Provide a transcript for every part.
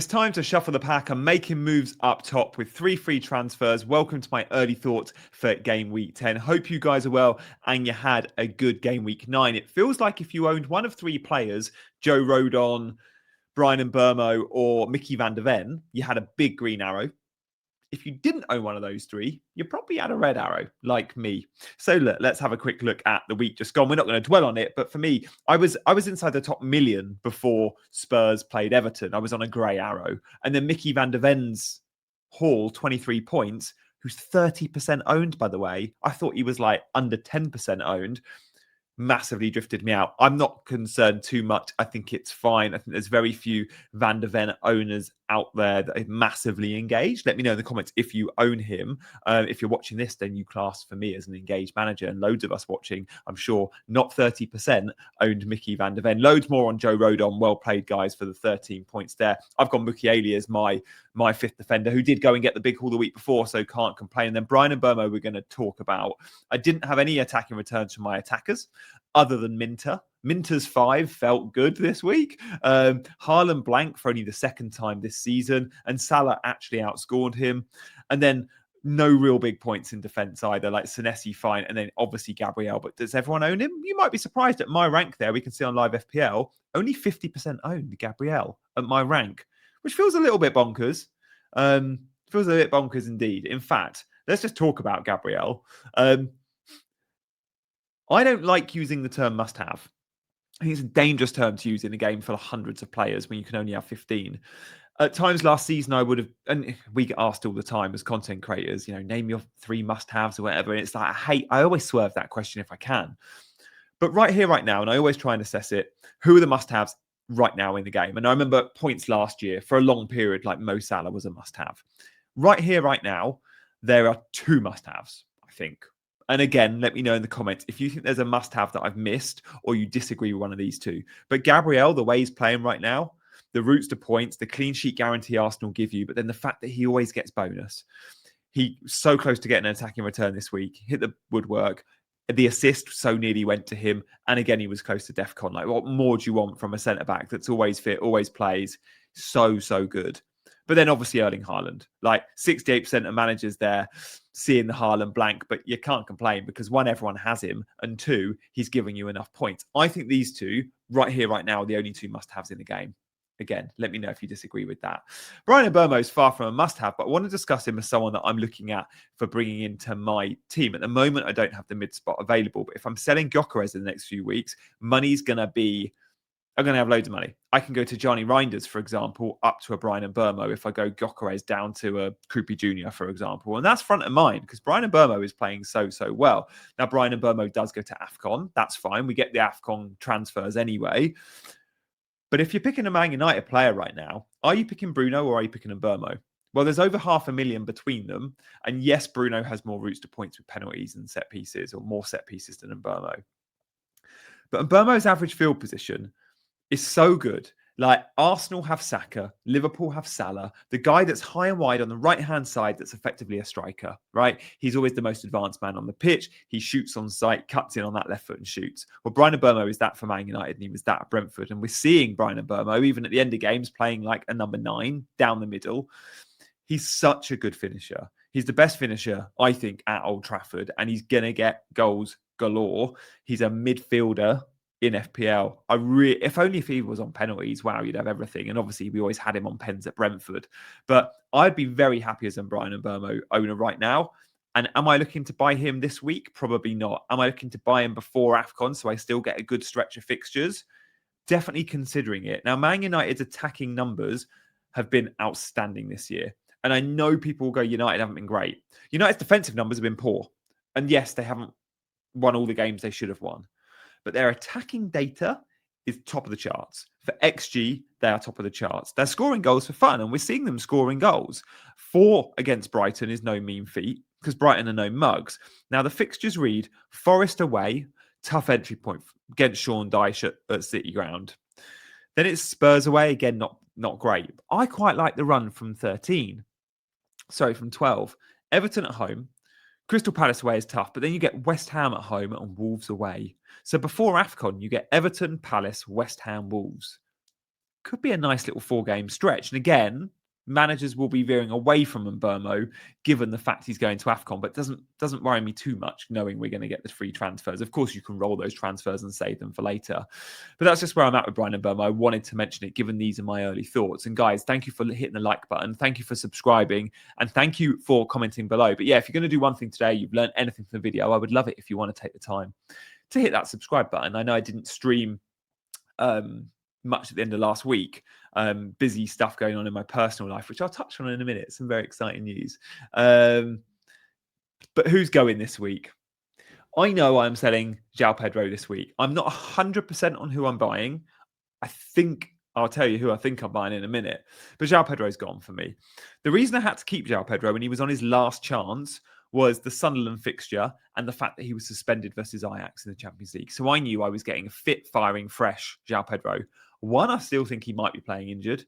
It's time to shuffle the pack. I'm making moves up top with 3 free transfers. Welcome to my early thoughts for Game Week 10. Hope you guys are well and you had a good Game Week 9. It feels like if you owned one of 3 players, Joe Rodon, Brian Mbeumo, or Mickey van der Ven, you had a big green arrow. If you didn't own one of those 3, you probably had a red arrow, like me. So look, let's have a quick look at the week just gone. We're not going to dwell on it, but for me, I was inside the top million before Spurs played Everton. I was on a grey arrow. And then Mickey van der Ven's haul, 23 points, who's 30% owned, by the way. I thought he was like under 10% owned. Massively drifted me out. I'm not concerned too much. I think it's fine. I think there's very few Van der Ven owners out there that are massively engaged. Let me know in the comments if you own him. If you're watching this, then you class for me as an engaged manager, and loads of us watching, I'm sure, not 30% owned Mickey van der Ven. Loads more on Joe Rodon. Well played, guys, for the 13 points there. I've got Mukiele as my 5th defender, who did go and get the big haul the week before, so can't complain. And then Brian Mbeumo we're going to talk about. I didn't have any attacking returns from my attackers other than Minter. Minter's 5 felt good this week. Haaland blank for only the 2nd time this season, and Salah actually outscored him. And then no real big points in defence either, like Senesi fine, and then obviously Gabriel. But does everyone own him? You might be surprised at my rank there. We can see on live FPL, only 50% owned Gabriel at my rank, which feels a little bit bonkers. Feels a bit bonkers indeed. In fact, let's just talk about Gabriel. I don't like using the term must-have. I think it's a dangerous term to use in a game full of hundreds of players when you can only have 15. At times last season, I would have, and we get asked all the time as content creators, name your 3 must-haves or whatever. And it's like, I always swerve that question if I can. But right here, right now, and I always try and assess it, who are the must-haves right now in the game? And I remember points last year for a long period, like Mo Salah was a must-have. Right here, right now, there are 2 must-haves, I think. And again, let me know in the comments if you think there's a must-have that I've missed or you disagree with one of these 2. But Gabriel, the way he's playing right now, the routes to points, the clean sheet guarantee Arsenal give you, but then the fact that he always gets bonus. He so close to getting an attacking return this week, hit the woodwork. The assist so nearly went to him. And again, he was close to DEFCON. Like, what more do you want from a centre-back that's always fit, always plays? So good. But then obviously Erling Haaland, like 68% of managers there seeing the Haaland blank, but you can't complain because 1, everyone has him, and 2, he's giving you enough points. I think these 2 right here, right now, are the only 2 must-haves in the game. Again, let me know if you disagree with that. Brian Mbeumo is far from a must-have, but I want to discuss him as someone that I'm looking at for bringing into my team. At the moment, I don't have the mid spot available, but if I'm selling Gyökeres in the next few weeks, money's going to be... I'm going to have loads of money. I can go to Johnny Reinders, for example, up to a Brian Mbeumo if I go Gyökeres down to a Krupi Jr., for example. And that's front of mind because Brian Mbeumo is playing so well. Now, Brian Mbeumo does go to AFCON. That's fine. We get the AFCON transfers anyway. But if you're picking a Man United player right now, are you picking Bruno or are you picking Mbeumo? Well, there's over 500,000 between them. And yes, Bruno has more routes to points with penalties and set pieces, or more set pieces than Mbeumo. But Mbeumo's average field position is so good. Like, Arsenal have Saka, Liverpool have Salah, the guy that's high and wide on the right-hand side that's effectively a striker, right? He's always the most advanced man on the pitch. He shoots on sight, cuts in on that left foot and shoots. Well, Brian Mbeumo is that for Man United, and he was that at Brentford. And we're seeing Brian Mbeumo, even at the end of games, playing like a number 9 down the middle. He's such a good finisher. He's the best finisher, I think, at Old Trafford, and he's going to get goals galore. He's a midfielder in FPL. If only if he was on penalties, wow, you'd have everything. And obviously, we always had him on pens at Brentford. But I'd be very happy as a Brian Mbeumo owner right now. And am I looking to buy him this week? Probably not. Am I looking to buy him before AFCON so I still get a good stretch of fixtures? Definitely considering it. Now, Man United's attacking numbers have been outstanding this year. And I know people will go, United haven't been great. United's defensive numbers have been poor. And yes, they haven't won all the games they should have won. But their attacking data is top of the charts. For XG, they are top of the charts. They're scoring goals for fun, and we're seeing them scoring goals. 4 against Brighton is no mean feat, because Brighton are no mugs. Now, the fixtures read, Forest away, tough entry point against Sean Dyche at City Ground. Then it's Spurs away, again, not great. I quite like the run from 12. Everton at home. Crystal Palace away is tough, but then you get West Ham at home and Wolves away. So before AFCON, you get Everton, Palace, West Ham, Wolves. could be a nice little 4-game stretch. And again, managers will be veering away from Mbeumo given the fact he's going to AFCON, but doesn't worry me too much knowing we're going to get the free transfers. Of course, you can roll those transfers and save them for later. But that's just where I'm at with Brian Mbeumo. I wanted to mention it given these are my early thoughts. And guys, thank you for hitting the like button. Thank you for subscribing. And thank you for commenting below. But yeah, if you're going to do one thing today, you've learned anything from the video, I would love it if you want to take the time to hit that subscribe button. I know I didn't stream much at the end of last week. Busy stuff going on in my personal life, which I'll touch on in a minute. Some very exciting news. But who's going this week? I know I'm selling Joao Pedro this week. I'm not 100% on who I'm buying. I think I'll tell you who I think I'm buying in a minute. But Joao Pedro's gone for me. The reason I had to keep Joao Pedro when he was on his last chance was the Sunderland fixture and the fact that he was suspended versus Ajax in the Champions League. So I knew I was getting a fit, firing, fresh Joao Pedro. One, I still think he might be playing injured.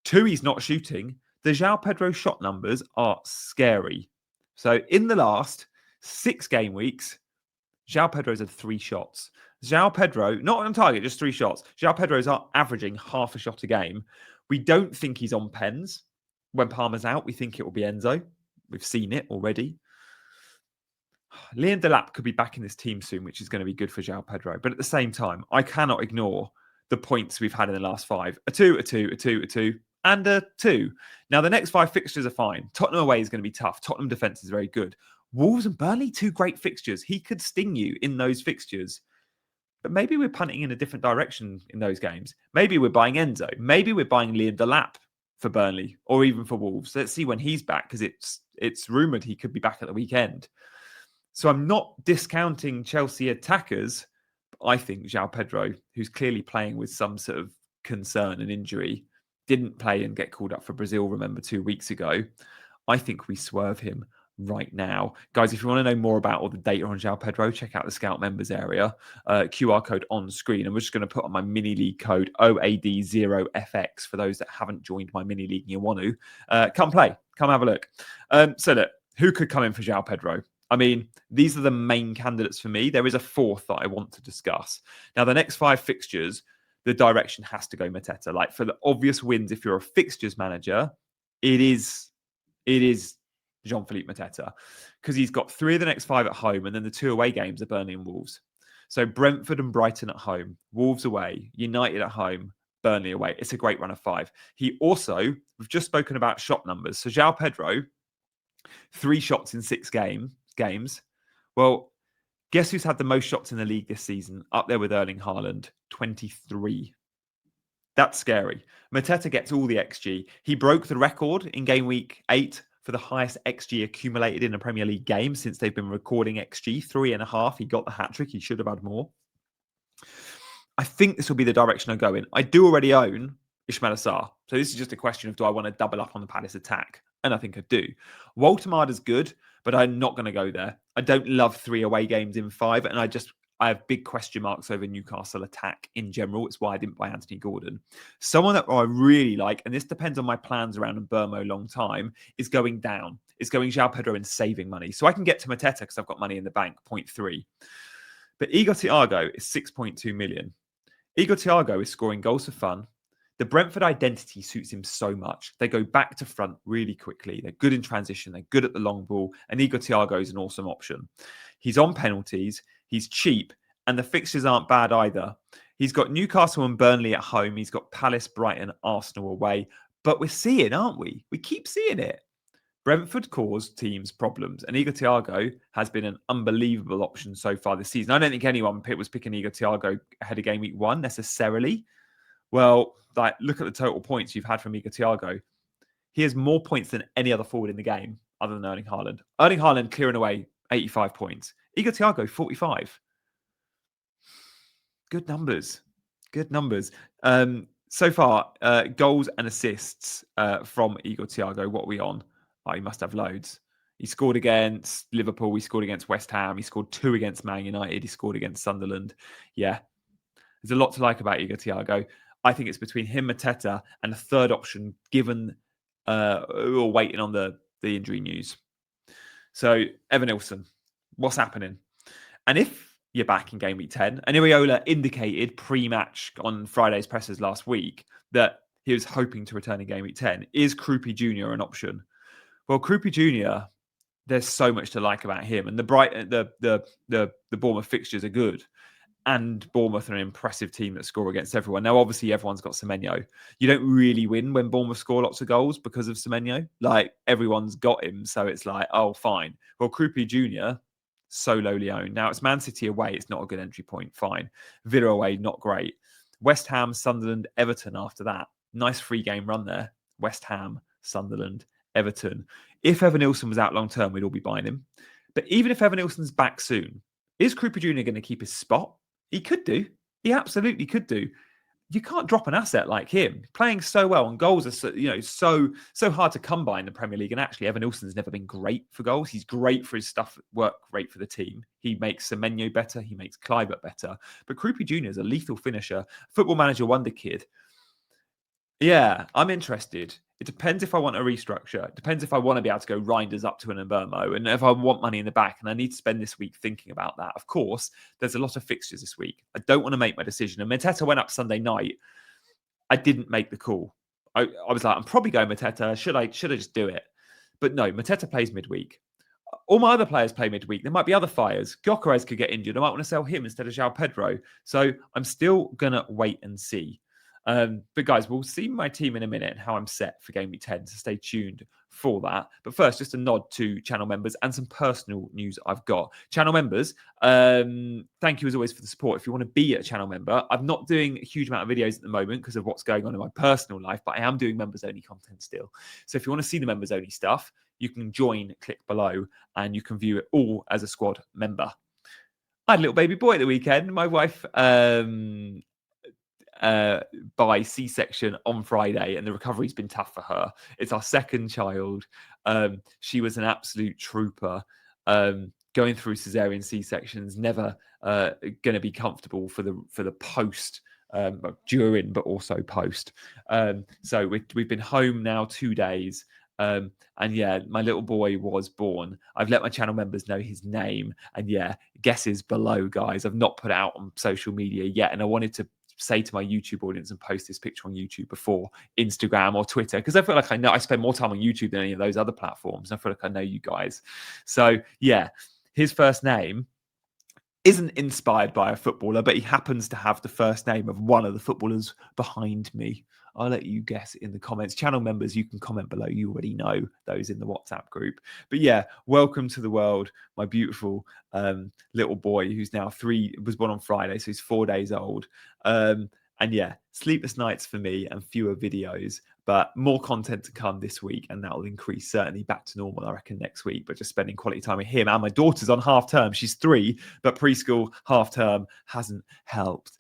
Two, he's not shooting. The Joao Pedro shot numbers are scary. So in the last 6 game weeks, Joao Pedro's had 3 shots. Joao Pedro, not on target, just 3 shots. Joao Pedro's are averaging half a shot a game. We don't think he's on pens. When Palmer's out, we think it will be Enzo. We've seen it already. Liam Delap could be back in this team soon, which is going to be good for Joao Pedro. But at the same time, I cannot ignore the points we've had in the last 5. A 2, a 2, a 2, a 2, and a 2. Now, the next 5 fixtures are fine. Tottenham away is going to be tough. Tottenham defence is very good. Wolves and Burnley, 2 great fixtures. He could sting you in those fixtures. But maybe we're punting in a different direction in those games. Maybe we're buying Enzo. Maybe we're buying Liam Delap for Burnley or even for Wolves. Let's see when he's back because it's rumoured he could be back at the weekend. So I'm not discounting Chelsea attackers. But I think Joao Pedro, who's clearly playing with some sort of concern and injury, didn't play and get called up for Brazil, remember, 2 weeks ago. I think we swerve him right now. Guys, if you want to know more about all the data on Joao Pedro, check out the Scout members area. QR code on screen. And we're just going to put on my mini league code OAD0FX for those that haven't joined my mini league and you want to. Come play. Come have a look. So look, who could come in for Joao Pedro? I mean, these are the main candidates for me. There is a 4th that I want to discuss. Now, the next 5 fixtures, the direction has to go Mateta. Like for the obvious wins, if you're a fixtures manager, it is Jean-Philippe Mateta because he's got 3 of the next 5 at home and then the 2 away games are Burnley and Wolves. So Brentford and Brighton at home, Wolves away, United at home, Burnley away. It's a great run of 5. He also, we've just spoken about shot numbers. So Joao Pedro, 3 shots in 6 games. Well, guess who's had the most shots in the league this season? Up there with Erling Haaland, 23. That's scary. Mateta gets all the XG. He broke the record in game week 8 for the highest XG accumulated in a Premier League game since they've been recording XG, 3.5. He got the hat-trick. He should have had more. I think this will be the direction I go in. I do already own Ismail Assar. So this is just a question of do I want to double up on the Palace attack? And I think I do. Walter-Mada's good, but I'm not going to go there. I don't love 3 away games in 5. And I have big question marks over Newcastle attack in general. It's why I didn't buy Anthony Gordon. Someone that I really like, and this depends on my plans around Mbeumo long time, is going down. It's going Joao Pedro and saving money. So I can get to Mateta because I've got money in the bank, 0.3. But Igor Thiago is 6.2 million. Igor Thiago is scoring goals for fun. The Brentford identity suits him so much. They go back to front really quickly. They're good in transition. They're good at the long ball. And Igor Thiago is an awesome option. He's on penalties. He's cheap. And the fixtures aren't bad either. He's got Newcastle and Burnley at home. He's got Palace, Brighton, Arsenal away. But we're seeing, aren't we? We keep seeing it. Brentford caused teams problems. And Igor Thiago has been an unbelievable option so far this season. I don't think anyone was picking Igor Thiago ahead of game week 1 necessarily. Well, look at the total points you've had from Igor Thiago. He has more points than any other forward in the game other than Erling Haaland. Erling Haaland clearing away 85 points. Igor Thiago, 45. Good numbers. Good numbers. So far, goals and assists from Igor Thiago. What are we on? Oh, he must have loads. He scored against Liverpool. He scored against West Ham. He scored 2 against Man United. He scored against Sunderland. Yeah. There's a lot to like about Igor Thiago. I think it's between him, Mateta, and a third option, given we're waiting on the injury news. So, Evan Nilsson, what's happening? And if you're back in game week 10. And Iriola indicated pre-match on Friday's pressers last week that he was hoping to return in game week 10. Is Krupi Jr. an option? Well, Krupi Jr., there's so much to like about him, and the Bournemouth fixtures are good, and Bournemouth are an impressive team that score against everyone. Now, obviously, everyone's got Semenyo. You don't really win when Bournemouth score lots of goals because of Semenyo. Like, everyone's got him, so it's like, oh, fine. Well, Krupi Jr., so lowly owned. Now, it's Man City away. It's not a good entry point. Fine. Villa away, not great. West Ham, Sunderland, Everton after that. Nice 3-game run there. West Ham, Sunderland, Everton. If Evan Nilsson was out long term, we'd all be buying him. But even if Evan Nilsson's back soon, is Krupa Jr. going to keep his spot? He could do. He absolutely could do. You can't drop an asset like him playing so well, and goals are so hard to come by in the Premier League. And actually, Evan Nilsson's never been great for goals. He's great for his stuff, work great for the team. He makes Semenyo better. He makes Kluivert better. But Krupa Jr. is a lethal finisher, Football Manager wonder kid. Yeah, I'm interested. It depends if I want a restructure. It depends if I want to be able to go Reinders up to an Mbeumo, and if I want money in the back, and I need to spend this week thinking about that. Of course, there's a lot of fixtures this week. I don't want to make my decision. And Mateta went up Sunday night. I didn't make the call. I was like, I'm probably going Mateta. Should I just do it? But no, Mateta plays midweek. All my other players play midweek. There might be other fires. Gyökeres could get injured. I might want to sell him instead of Joao Pedro. So I'm still going to wait and see. But guys, we'll see my team in a minute and how I'm set for Game Week 10, so stay tuned for that. But first, just a nod to channel members and some personal news I've got. Channel members, thank you as always for the support. If you want to be a channel member, I'm not doing a huge amount of videos at the moment because of what's going on in my personal life, but I am doing members-only content still. So if you want to see the members-only stuff, you can join, click below, and you can view it all as a squad member. I had a little baby boy at the weekend. My wife... by C-section on Friday, and the recovery's been tough for her. It's our second child. She was an absolute trooper. Going through cesarean C-sections, never going to be comfortable for the post, during, but also post. So we've been home now 2 days. And yeah, my little boy was born. I've let my channel members know his name, and yeah, guesses below, guys. I've not put it out on social media yet, and I wanted to say to my YouTube audience and post this picture on YouTube before Instagram or Twitter, because I feel like I spend more time on YouTube than any of those other platforms. I feel like I know you guys. So yeah, his first name isn't inspired by a footballer, but he happens to have the first name of one of the footballers behind me. I'll let you guess in the comments. Channel members, you can comment below. You already know those in the WhatsApp group. But yeah, welcome to the world, my beautiful little boy who's now was born on Friday, so he's 4 days old. And yeah, sleepless nights for me and fewer videos, but more content to come this week, and that will increase certainly back to normal, I reckon, next week. But just spending quality time with him, and my daughter's on half term. She's 3, but preschool half term hasn't helped.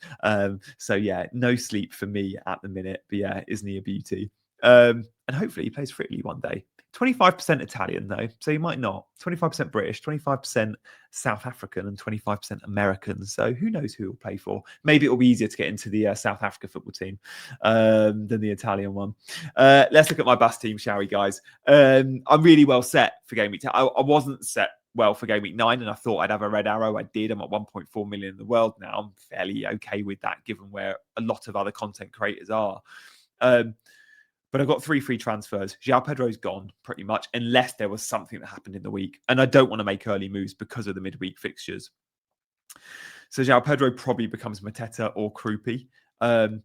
So yeah, no sleep for me at the minute. But yeah, isn't he a beauty? And hopefully he plays for Italy one day. 25% Italian, though, so you might not. 25% British, 25% South African, and 25% American. So who knows who he'll play for? Maybe it'll be easier to get into the South Africa football team than the Italian one. Let's look at my bus team, shall we, guys? I'm really well set for Game Week 10. I wasn't set well for Game Week 9, and I thought I'd have a red arrow. I did. I'm at 1.4 million in the world now. I'm fairly okay with that, given where a lot of other content creators are. But I've got 3 free transfers. Joao Pedro's gone, pretty much, unless there was something that happened in the week. And I don't want to make early moves because of the midweek fixtures. So Joao Pedro probably becomes Mateta or Krupi. And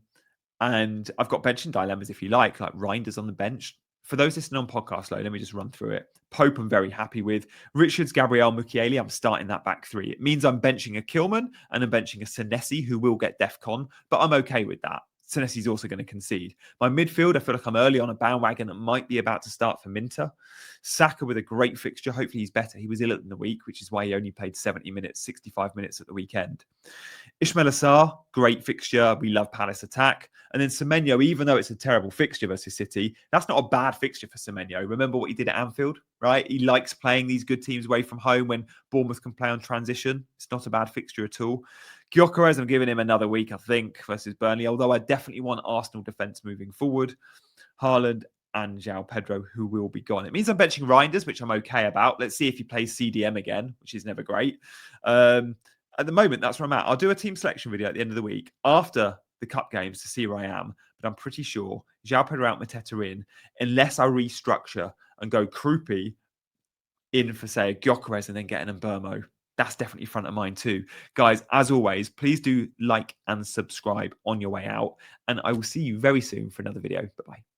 I've got benching dilemmas, if you like Reinders on the bench. For those listening on podcast, let me just run through it. Pope, I'm very happy with. Richards, Gabriel, Mukiele, I'm starting that back 3. It means I'm benching a Kilman and I'm benching a Senesi, who will get DEFCON, but I'm okay with that. Senesi's also going to concede. My midfield, I feel like I'm early on a bandwagon that might be about to start for Minter. Saka with a great fixture. Hopefully he's better. He was ill in the week, which is why he only played 70 minutes, 65 minutes at the weekend. Ismail Assar, great fixture. We love Palace attack. And then Semenyo, even though it's a terrible fixture versus City, that's not a bad fixture for Semenyo. Remember what he did at Anfield, right? He likes playing these good teams away from home when Bournemouth can play on transition. It's not a bad fixture at all. Gyökeres, I'm giving him another week, I think, versus Burnley, although I definitely want Arsenal defence moving forward. Haaland and Joao Pedro, who will be gone. It means I'm benching Reinders, which I'm okay about. Let's see if he plays CDM again, which is never great. At the moment, that's where I'm at. I'll do a team selection video at the end of the week after the cup games to see where I am. But I'm pretty sure Joao Pedro out, MATETA in, unless I restructure and go Krupi in for, say, a Gyökeres and then get an Mbeumo. That's definitely front of mind too. Guys, as always, please do like and subscribe on your way out. And I will see you very soon for another video. Bye-bye.